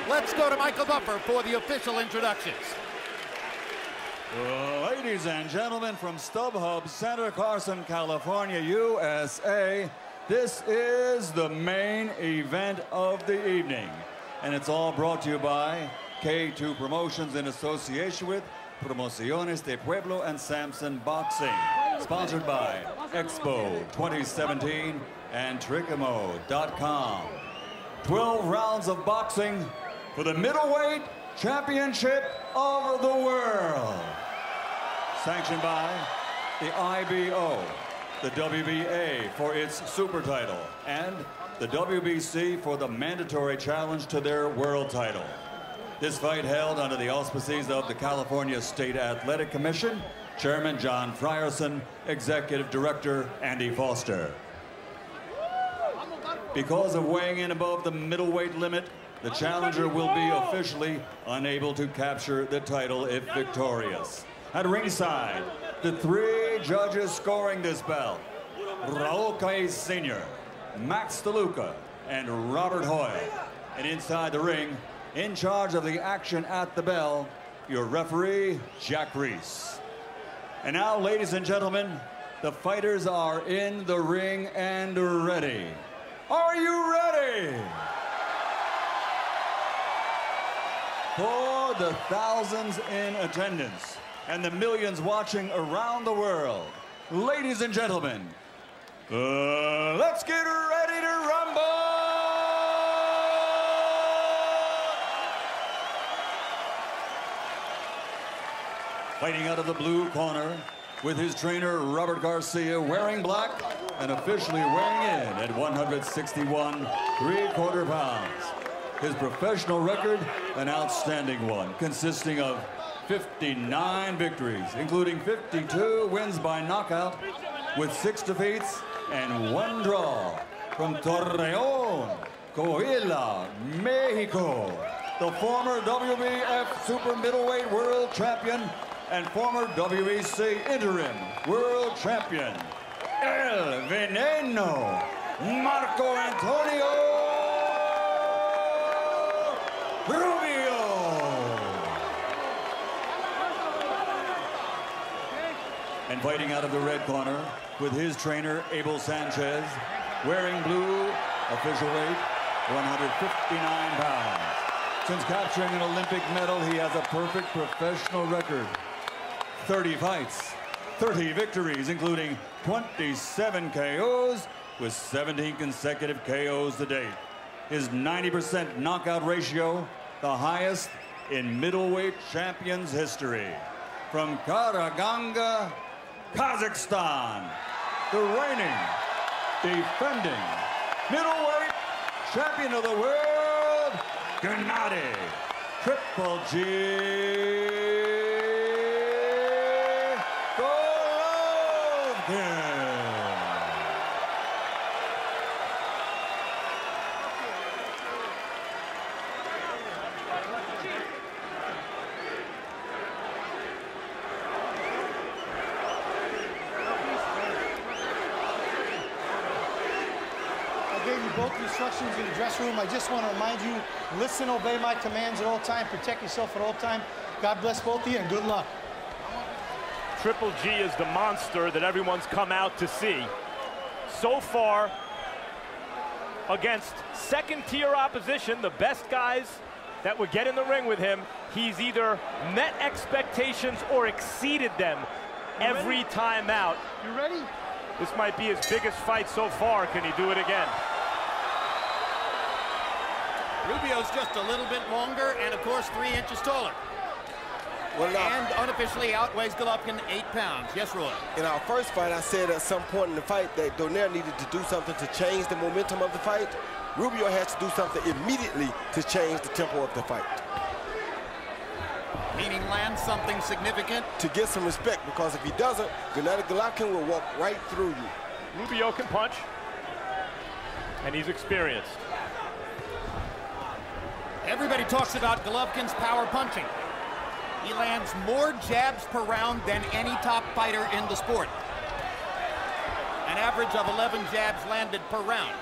Let's go to Michael Buffer for the official introductions. Ladies and gentlemen, from StubHub, Santa Carson, California, USA, this is the main event of the evening. And it's all brought to you by K2 Promotions in association with Promociones de Pueblo and Samson Boxing. Sponsored by Expo 2017 and Tricamo.com. 12 rounds of boxing for the middleweight championship of the world. Sanctioned by the IBO, the WBA for its super title, and the WBC for the mandatory challenge to their world title. This fight held under the auspices of the California State Athletic Commission, Chairman John Frierson, Executive Director Andy Foster. Because of weighing in above the middleweight limit, the challenger will be officially unable to capture the title if victorious. At ringside, the three judges scoring this bout, Raul Caiz Sr., Max DeLuca, and Robert Hoyle. And inside the ring, in charge of the action at the bell, your referee, Jack Reese. And now, ladies and gentlemen, the fighters are in the ring and ready. Are you ready? For the thousands in attendance and the millions watching around the world, ladies and gentlemen, let's get ready to rumble! Fighting out of the blue corner with his trainer Robert Garcia wearing black and officially weighing in at 161 3/4 pounds. His professional record, an outstanding one, consisting of 59 victories, including 52 wins by knockout with 6 defeats and 1 draw. From Torreón, Coahuila, Mexico, the former WBF Super Middleweight World Champion and former WBC Interim World Champion, El Veneno, Marco Antonio Rubio. And fighting out of the red corner with his trainer, Abel Sanchez, wearing blue, official weight, 159 pounds. Since capturing an Olympic medal, he has a perfect professional record. 30 fights, 30 victories, including 27 KOs with 17 consecutive KOs to date. His 90% knockout ratio, the highest in middleweight champions history. From Karaganda, Kazakhstan, the reigning, defending middleweight champion of the world, Gennady, Triple G. Golovkin. Both the instructions in the dressing room. I just want to remind you, listen, obey my commands at all time, protect yourself at all time. God bless both of you and good luck. Triple G is the monster that everyone's come out to see. So far, against second-tier opposition, the best guys that would get in the ring with him, he's either met expectations or exceeded them every time out. You ready? This might be his biggest fight so far. Can he do it again? Rubio's just a little bit longer and, of course, 3 inches taller. And unofficially outweighs Golovkin 8 pounds. Yes, Roy? In our first fight, I said at some point in the fight that Donaire needed to do something to change the momentum of the fight. Rubio has to do something immediately to change the tempo of the fight. Meaning land something significant? To get some respect, because if he doesn't, Gennady Golovkin will walk right through you. Rubio can punch, and he's experienced. Everybody talks about Golovkin's power punching. He lands more jabs per round than any top fighter in the sport. An average of 11 jabs landed per round.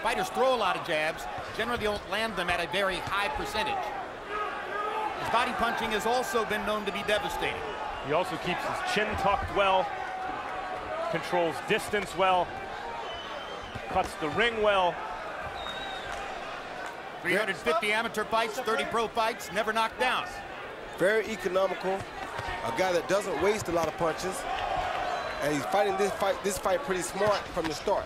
Fighters throw a lot of jabs. generally don't land them at a very high percentage. His body punching has also been known to be devastating. He also keeps his chin tucked well, controls distance well, cuts the ring well. 350 amateur fights, 30 pro fights, never knocked down. Very economical, a guy that doesn't waste a lot of punches, and he's fighting this fight pretty smart from the start.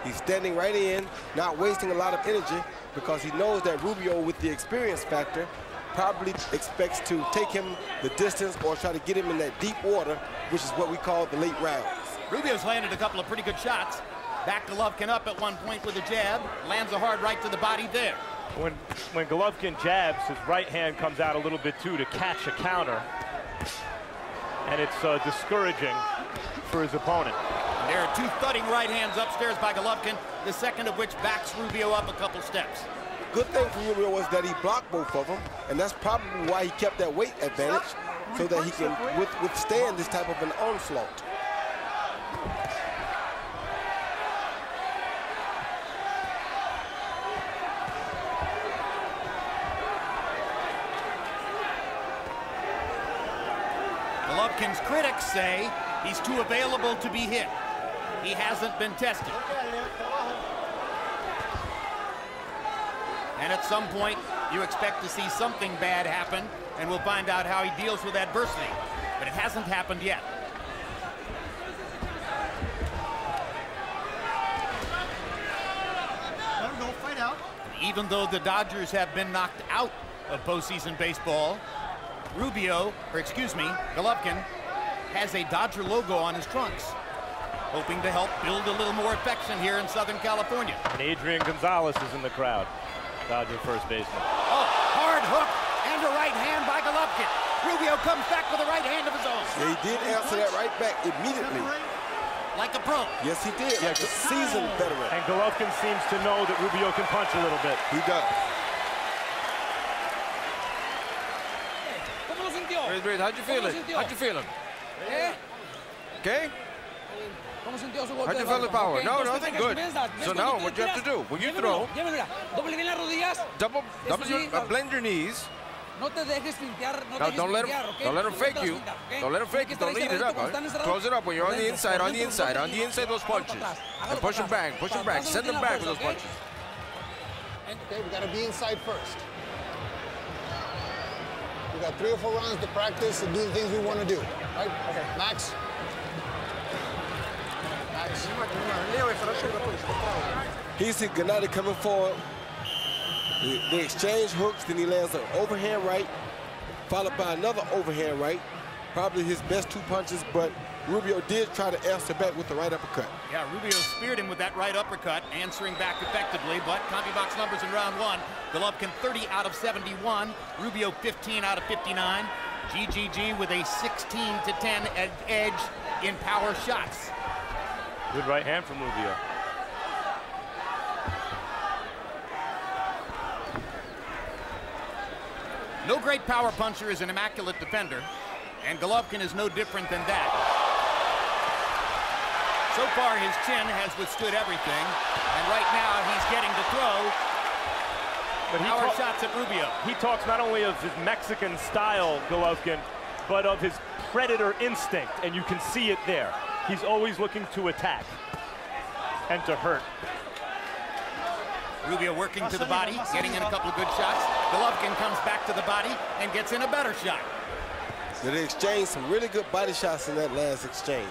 He's standing right in, not wasting a lot of energy, because he knows that Rubio, with the experience factor, probably expects to take him the distance or try to get him in that deep water, which is what we call the late rounds. Rubio's landed a couple of pretty good shots. Back Golovkin up at one point with a jab, lands a hard right to the body there. When Golovkin jabs, his right hand comes out a little bit too to catch a counter, and it's discouraging for his opponent. And there are two thudding right hands upstairs by Golovkin, the second of which backs Rubio up a couple steps. Good thing for Rubio was that he blocked both of them, and that's probably why he kept that weight advantage, so that he can withstand this type of an onslaught. Golovkin's critics say he's too available to be hit. He hasn't been tested. And at some point, you expect to see something bad happen, and we'll find out how he deals with adversity. But it hasn't happened yet. Let him go, fight out. Even though the Dodgers have been knocked out of postseason baseball, Golovkin has a Dodger logo on his trunks, hoping to help build a little more affection here in Southern California. And Adrian Gonzalez is in the crowd, Dodger first baseman. Oh, hard hook and a right hand by Golovkin. Rubio comes back with a right hand of his own. Yeah, he did answer that right back immediately. Like a pro. Yes, he did. Like a seasoned veteran. And Golovkin seems to know that Rubio can punch a little bit. He does. How'd you feel it? How'd you feel him? Okay? How'd you feel the power? No, nothing good. So now what you have to do, when you throw, blend your knees. Now don't let him fake you. Don't let him fake you. Don't lead it up. Close it up when you're on the inside, those punches. And push them back, send them back with those punches. Okay, we gotta be inside first. We got 3 or 4 rounds to practice and do the things we want to do. Right? Okay. Max. He see Gennady coming forward. They exchange hooks, then he lands an overhand right, followed by another overhand right. Probably his best 2 punches, but Rubio did try to answer back with the right uppercut. Yeah, Rubio speared him with that right uppercut, answering back effectively, but CompuBox numbers in round 1. Golovkin 30 out of 71, Rubio 15 out of 59. GGG with a 16-10 edge in power shots. Good right hand from Rubio. No great power puncher is an immaculate defender, and Golovkin is no different than that. So far, his chin has withstood everything, and right now he's getting to throw power shots at Rubio. He talks not only of his Mexican style, Golovkin, but of his predator instinct, and you can see it there. He's always looking to attack and to hurt. Rubio working to the body, getting in a couple of good shots. Golovkin comes back to the body and gets in a better shot. They exchanged some really good body shots in that last exchange.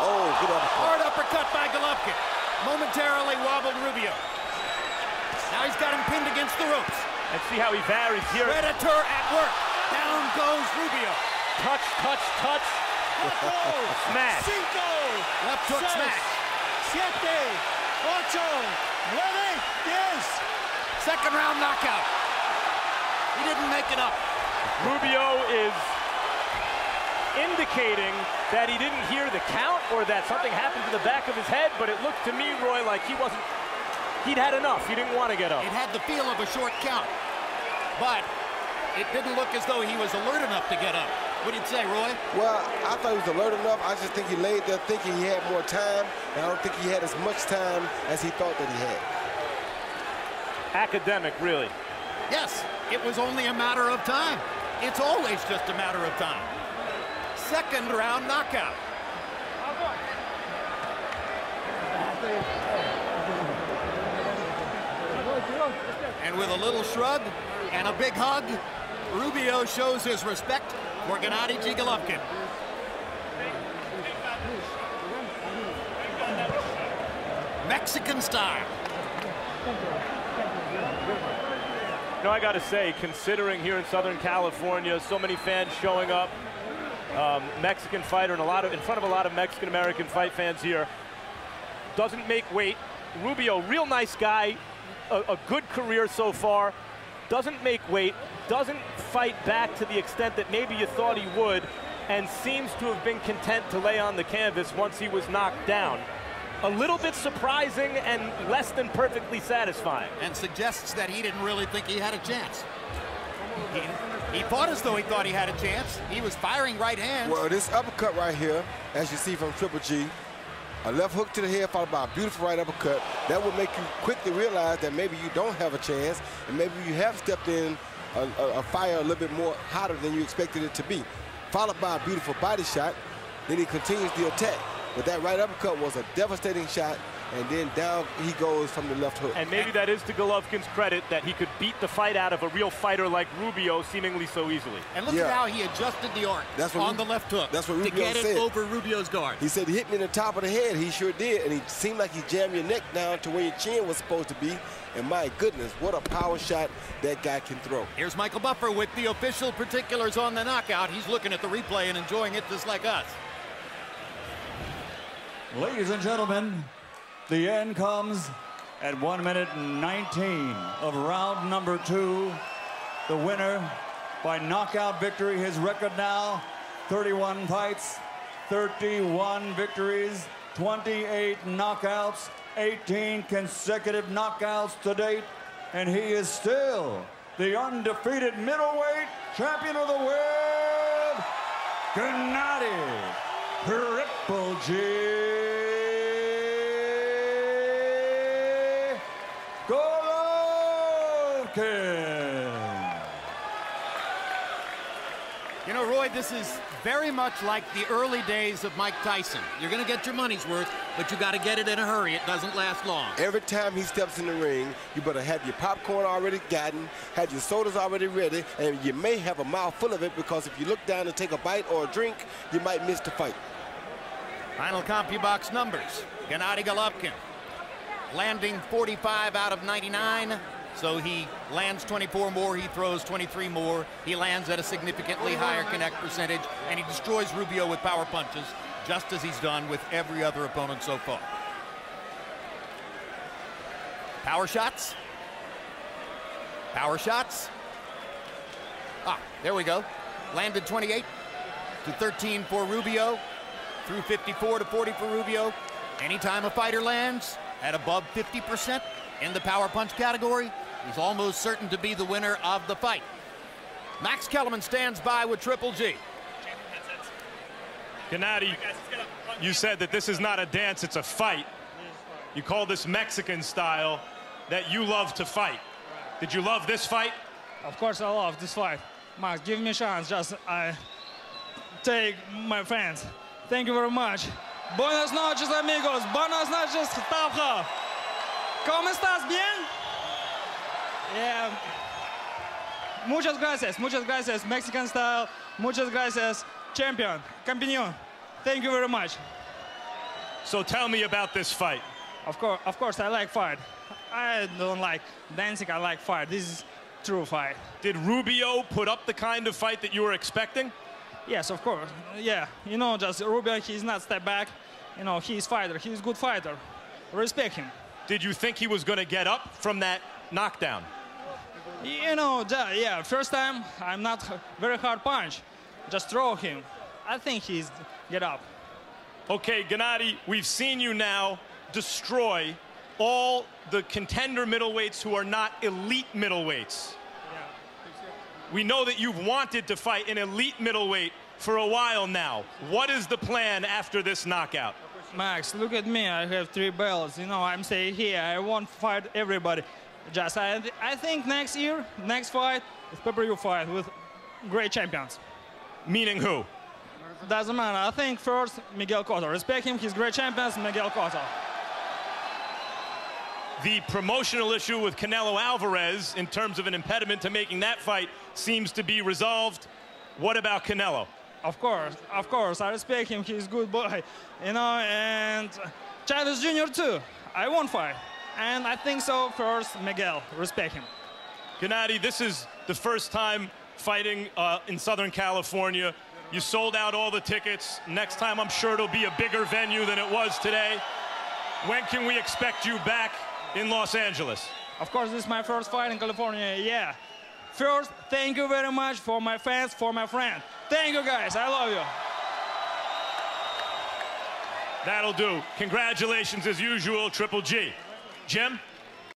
Oh, good uppercut. Hard uppercut by Golovkin. Momentarily wobbled Rubio. Now he's got him pinned against the ropes. And see how he varies here. Predator at work. Down goes Rubio. Touch, touch, touch. Smash. Left hook smash. 7, 8, 9, 10. Second round knockout. He didn't make it up. Rubio is indicating that he didn't hear the count or that something happened to the back of his head, but it looked to me, Roy, like he'd had enough. He didn't want to get up. It had the feel of a short count, but it didn't look as though he was alert enough to get up. What did you say, Roy? Well, I thought he was alert enough. I just think he laid there thinking he had more time, and I don't think he had as much time as he thought that he had. academic, really. Yes, it was only a matter of time. It's always just a matter of time. Second round knockout. And with a little shrug and a big hug, Rubio shows his respect for Gennady Golovkin. Mexican style. You know, I got to say, considering here in Southern California, so many fans showing up, Mexican fighter and in front of a lot of Mexican-American fight fans here, doesn't make weight. Rubio, real nice guy, a good career so far, doesn't make weight, doesn't fight back to the extent that maybe you thought he would, and seems to have been content to lay on the canvas once he was knocked down. A little bit surprising and less than perfectly satisfying. And suggests that he didn't really think he had a chance. He fought as though he thought he had a chance. He was firing right hands. Well, this uppercut right here, as you see from Triple G, a left hook to the head followed by a beautiful right uppercut, that will make you quickly realize that maybe you don't have a chance, and maybe you have stepped in a fire a little bit more hotter than you expected it to be. Followed by a beautiful body shot, then he continues the attack. But that right uppercut was a devastating shot, and then down he goes from the left hook. And maybe that is to Golovkin's credit that he could beat the fight out of a real fighter like Rubio seemingly so easily. And look at how he adjusted the arc on the left hook. That's what Rubio to get said. It over Rubio's guard. He said he hit me in the top of the head. He sure did, and he seemed like he jammed your neck down to where your chin was supposed to be. And my goodness, what a power shot that guy can throw. Here's Michael Buffer with the official particulars on the knockout. He's looking at the replay and enjoying it just like us. Ladies and gentlemen, the end comes at 1 minute and 19 of round number 2. The winner by knockout victory. His record now, 31 fights, 31 victories, 28 knockouts, 18 consecutive knockouts to date, and he is still the undefeated middleweight champion of the world, Gennady Triple G Golovkin. You know, Roy, this is very much like the early days of Mike Tyson. You're going to get your money's worth, but you got to get it in a hurry. It doesn't last long. Every time he steps in the ring, you better have your popcorn already gotten, have your sodas already ready, and you may have a mouthful of it, because if you look down to take a bite or a drink, you might miss the fight. Final CompuBox numbers. Gennady Golovkin landing 45 out of 99. So he lands 24 more, he throws 23 more. He lands at a significantly higher connect percentage, and he destroys Rubio with power punches, just as he's done with every other opponent so far. Power shots. Power shots. Ah, there we go. Landed 28 to 13 for Rubio. Through 54 to 40 for Rubio. Anytime a fighter lands at above 50% in the power punch category, he's almost certain to be the winner of the fight. Max Kellerman stands by with Triple G. Gennady, you said that this is not a dance, it's a fight. You call this Mexican style, that you love to fight. Did you love this fight? Of course I love this fight. Max, give me a chance, just I take my fans. Thank you very much. Buenas noches, amigos. Buenas noches, Tabja. ¿Cómo estás? Bien? Yeah. Muchas gracias, Mexican style. Muchas gracias, champion, campeón. Thank you very much. So tell me about this fight. Of course, I like fight. I don't like dancing, I like fight. This is true fight. Did Rubio put up the kind of fight that you were expecting? Yes, of course. Yeah, you know, just Rubio, he's not step back. You know, he's fighter, he's good fighter. Respect him. Did you think he was going to get up from that knockdown? You know, yeah, first time, I'm not very hard punch. Just throw him. I think he's get up. Okay, Gennady, we've seen you now destroy all the contender middleweights who are not elite middleweights. We know that you've wanted to fight an elite middleweight for a while now. What is the plan after this knockout? Max, look at me. I have 3 belts. You know, I'm saying here, I won't fight everybody. Just I think next year, next fight, is pay-per-view fight with great champions. Meaning who? Doesn't matter. I think first Miguel Cotto. Respect him. He's great champions. Miguel Cotto. The promotional issue with Canelo Alvarez in terms of an impediment to making that fight seems to be resolved. What about Canelo? Of course. I respect him. He's a good boy. You know, and Chavez Jr. too. I won't fight. And I think so first Miguel. Respect him. Gennady, this is the first time fighting in Southern California. You sold out all the tickets. Next time, I'm sure it'll be a bigger venue than it was today. When can we expect you back in Los Angeles? Of course, this is my first fight in California, yeah. First, thank you very much for my fans, for my friends. Thank you, guys. I love you. That'll do. Congratulations, as usual, Triple G. Jim?